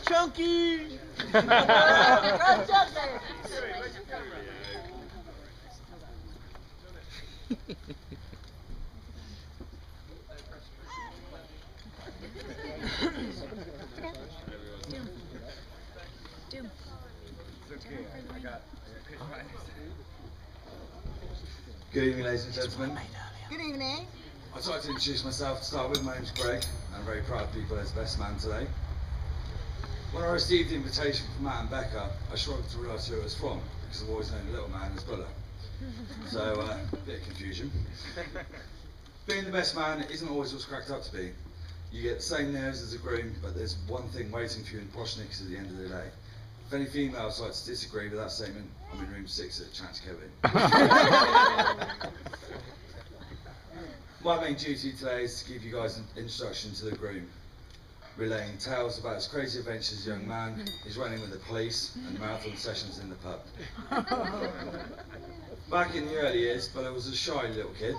Chunky! Go Chunky! Good evening, ladies and gentlemen. Good evening. I'd like to introduce myself to start with. My name's Greg. I'm very proud to be put as Bestman today. When I received the invitation from Matt and Becca, I struggled to realise who it was from, because I've always known the little man as Buller. So, a bit of confusion. Being the best man isn't always what's cracked up to be. You get the same nerves as a groom, but there's one thing waiting for you in posh knickers at the end of the day. If any females like to disagree with that statement, I'm in room 6 at Chance Kevin. My main duty today is to give you guys an introduction to the groom, relaying tales about his crazy adventures as a young man, his running with the police, and marathon sessions in the pub. Back in the early years, Buller was a shy little kid.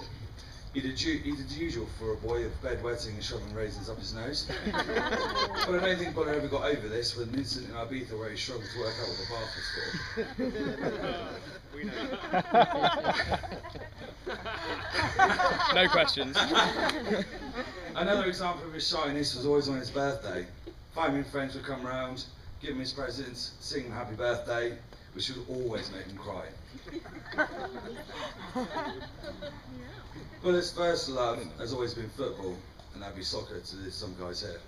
He did the usual for a boy of bedwetting and shoving raisins up his nose. But I don't think Buller ever got over this with an incident in Ibiza where he struggled to work out what the bath was for. We know. No questions. Another example of his shyness was always on his birthday. Family and friends would come round, give him his presents, sing him happy birthday, which would always make him cry. Buller's first love has always been football, and that'd be soccer to some guys here.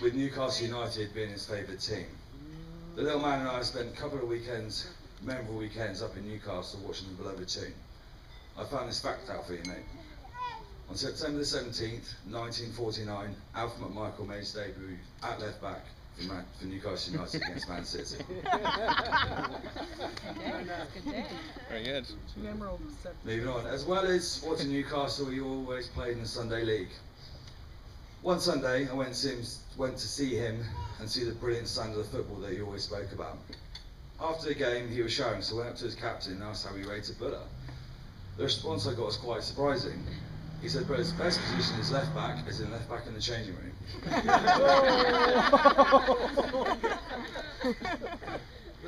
With Newcastle United being his favourite team. The little man and I spent a couple of weekends, memorable weekends up in Newcastle watching the beloved team. I found this fact out for you, mate. On September the 17th, 1949, Alf McMichael made his debut at left back for Newcastle United against Man City. Very good. Moving on. As well as watching Newcastle, he always played in the Sunday League. One Sunday, I went to see him and see the brilliant standard of football that he always spoke about. After the game, he was showering, so I went up to his captain and asked how he rated Buller. The response I got was quite surprising. He said, but his best position is left back, as in left back in the changing room.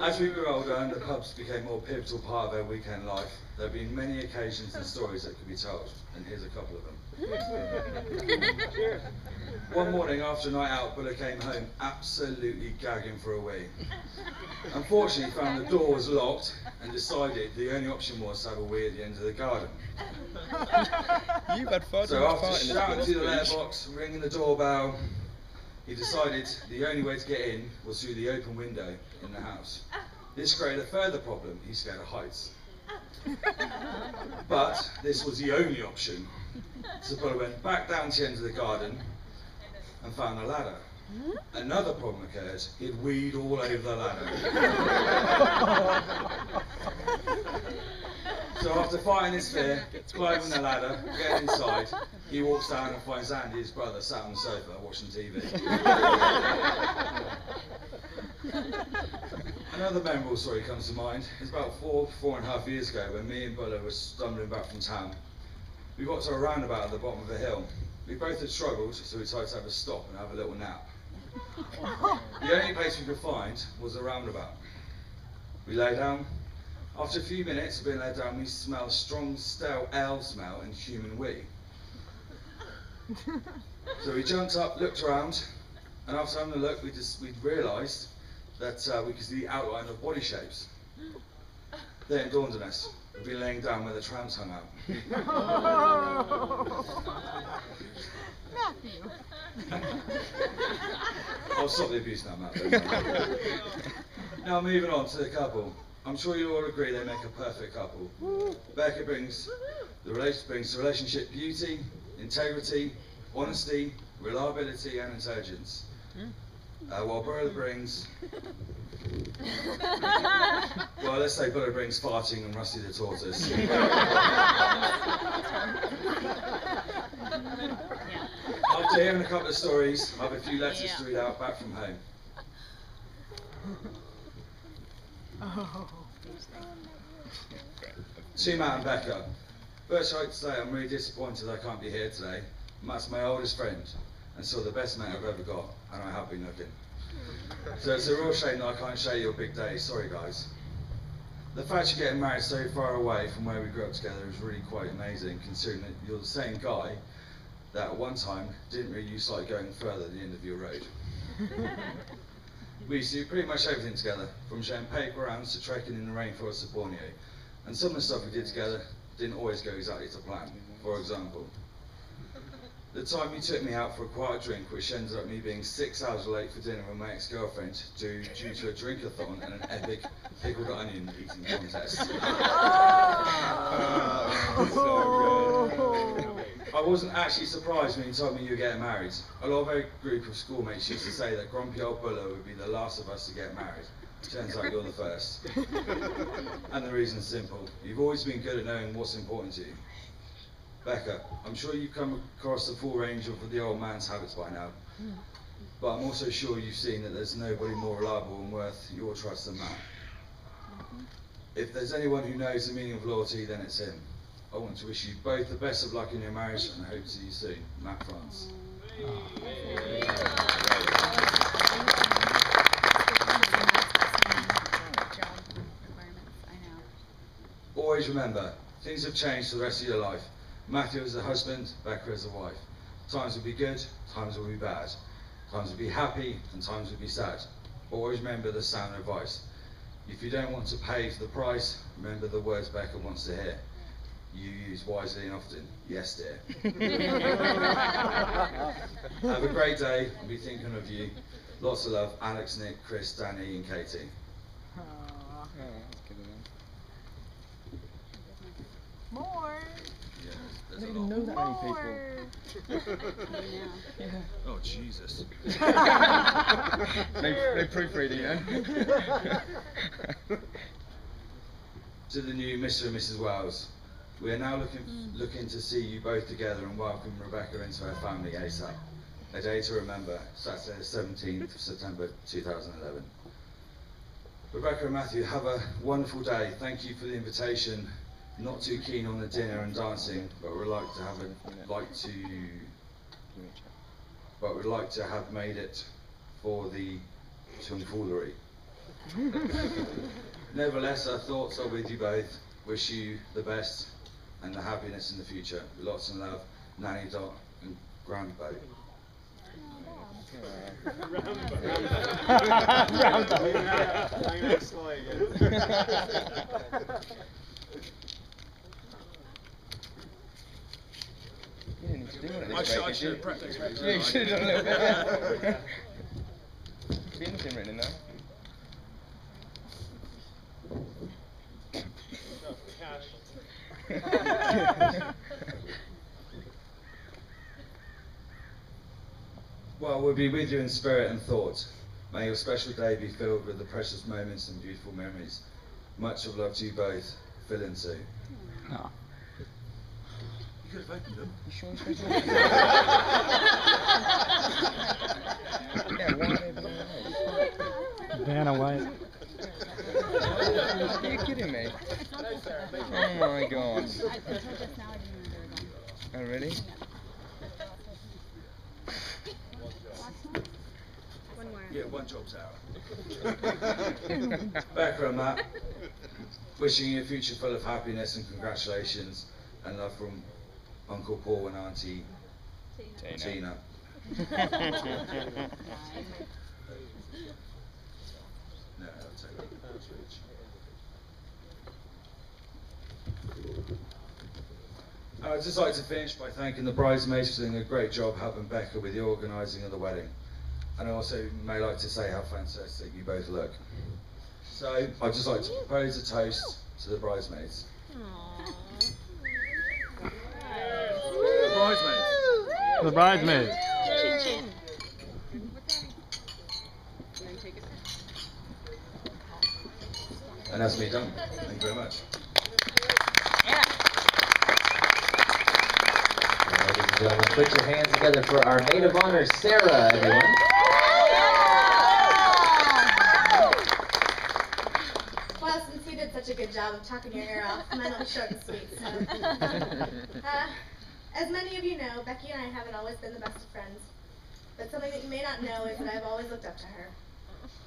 As we grew older and the pubs became a more pivotal part of our weekend life, there have been many occasions and stories that could be told, and here's a couple of them. One morning after a night out, Buller came home absolutely gagging for a wee. Unfortunately, he found the door was locked and decided the only option was to have a wee at the end of the garden. You've had far too So much after part in shouting this to the speech. letterbox, ringing the doorbell, he decided the only way to get in was through the open window in the house. This created a further problem. He's scared of heights. But this was the only option. So Buller went back down to the end of the garden and found a ladder. Another problem occurred. He'd weed all over the ladder. So after fighting his fear, climbing the ladder, getting inside, he walks down and finds Andy, his brother, sat on the sofa watching TV. Another memorable story comes to mind. It's about 4.5 years ago when me and Buller were stumbling back from town. We got to a roundabout at the bottom of a hill. We both had struggled, so we decided to have a stop and have a little nap. The only place we could find was a roundabout. We lay down. After a few minutes of being laid down, we smelled a strong, stale ale smell and human wee. So we jumped up, looked around, and after having a look, we realised that we could see the outline of body shapes. Then it dawned on us. We'd been laying down where the trams hung out. I'll stop the abuse now, Matt. Now moving on to the couple. I'm sure you all agree they make a perfect couple. Becca brings the relationship beauty, integrity, honesty, reliability and intelligence. While Buller brings... well, let's say Buller brings farting and Rusty the tortoise. After hearing a couple of stories, I have a few letters to read out back from home. To Matt and Becca. First, I'd like to say I'm really disappointed I can't be here today. Matt's my oldest friend, and saw the best mate I've ever got, and I have been looking. So it's a real shame that I can't share your big day. Sorry, guys. The fact you're getting married so far away from where we grew up together is really quite amazing, considering that you're the same guy that at one time didn't really used to like going further at the end of your road. We used to do pretty much everything together, from sharing paper rounds to trekking in the rainforest of Borneo. And some of the stuff we did together didn't always go exactly to plan. For example, the time you took me out for a quiet drink, which ended up me being 6 hours late for dinner with my ex-girlfriend due to a drink-a-thon and an epic pickled onion eating contest. I wasn't actually surprised when you told me you were getting married. A lot of our group of schoolmates used to say that grumpy old Buller would be the last of us to get married. Turns out you're the first. And the reason's simple. You've always been good at knowing what's important to you. Becca, I'm sure you've come across the full range of the old man's habits by now. But I'm also sure you've seen that there's nobody more reliable and worth your trust than Matt. If there's anyone who knows the meaning of loyalty, then it's him. I want to wish you both the best of luck in your marriage and I hope to see you soon. Matt France. Always remember, things have changed for the rest of your life. Matthew is a husband, Becca is a wife. Times will be good, times will be bad. Times will be happy and times will be sad. Always remember the sound advice. If you don't want to pay for the price, remember the words Becca wants to hear. You use wisely and often. Yes, dear. Have a great day. I'll be thinking of you. Lots of love. Alex, Nick, Chris, Danny and Katie. More. Yeah, I there's don't a even lot. know that many people. More. Oh, Jesus. No proofreading, then. To the new Mr. and Mrs. Wells. We are now looking to see you both together and welcome Rebecca into her family ASAP. A day to remember, Saturday the 17th of September 2011. Rebecca and Matthew, have a wonderful day. Thank you for the invitation. Not too keen on the dinner and dancing, but we'd like to have made it for the tomfoolery. Nevertheless, our thoughts are with you both. Wish you the best and the happiness in the future. With lots of love, Nanny Dot and Grandbo. You didn't need to do one of I these, should did you? have practiced. Yeah, you should have done a little bit. Be anything written in there. Well, we'll be with you in spirit and thought. May your special day be filled with the precious moments and beautiful memories. Much of love to you both. Phil and Sue. No. You could have opened them. You sure you're supposed to? Yeah, why are they blowing out? Vanna White. Are you kidding me? Oh my god. Oh really? One more. Yeah, one job's out. Becca and Matt, wishing you a future full of happiness and congratulations and love from Uncle Paul and Auntie Tina. No, I'll take that. I'd just like to finish by thanking the bridesmaids for doing a great job helping Becca with the organising of the wedding. And I also may like to say how fantastic you both look. So I'd just like to propose a toast to the bridesmaids. Bridesmaids. The bridesmaids. And that's me done. Thank you very much. Ladies and gentlemen, put your hands together for our maid of honor, Sarah, everyone. Well, since you did such a good job of talking your ear off, mine will be short and sweet. So. As many of you know, Becky and I haven't always been the best of friends. but something that you may not know is that I've always looked up to her.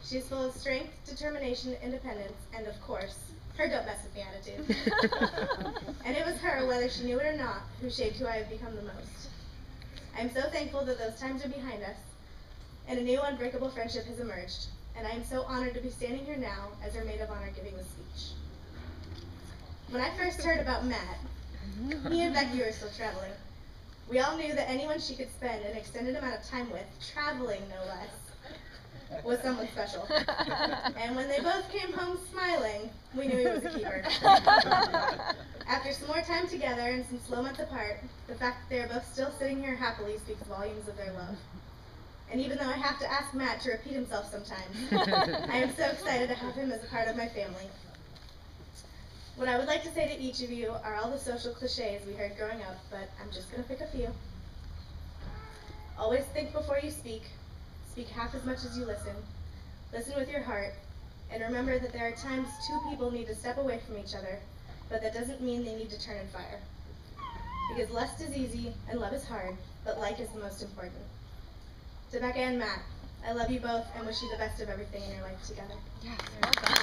She's full of strength, determination, independence, and of course, her don't mess with me attitude. And it was her, whether she knew it or not, who shaped who I have become the most. I am so thankful that those times are behind us, and a new unbreakable friendship has emerged, and I am so honored to be standing here now as her maid of honor giving the speech. When I first heard about Matt, he and Becky were still traveling. We all knew that anyone she could spend an extended amount of time with, traveling no less, was someone special. And when they both came home smiling, we knew he was a keeper. After some more time together and some slow months apart, the fact that they are both still sitting here happily speaks volumes of their love. And even though I have to ask Matt to repeat himself sometimes, I am so excited to have him as a part of my family. What I would like to say to each of you are all the social cliches we heard growing up, but I'm just going to pick a few. Always think before you speak. Speak half as much as you listen. Listen with your heart. And remember that there are times two people need to step away from each other, but that doesn't mean they need to turn and fire. Because lust is easy and love is hard, but like is the most important. To Becca and Matt, I love you both and wish you the best of everything in your life together. Yes, well done.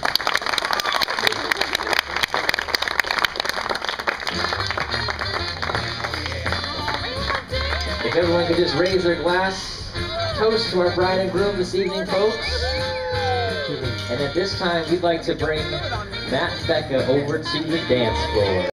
If everyone could just raise their glass, toast to our bride and groom this evening, folks. And at this time, we'd like to bring Matt and Becca over to the dance floor.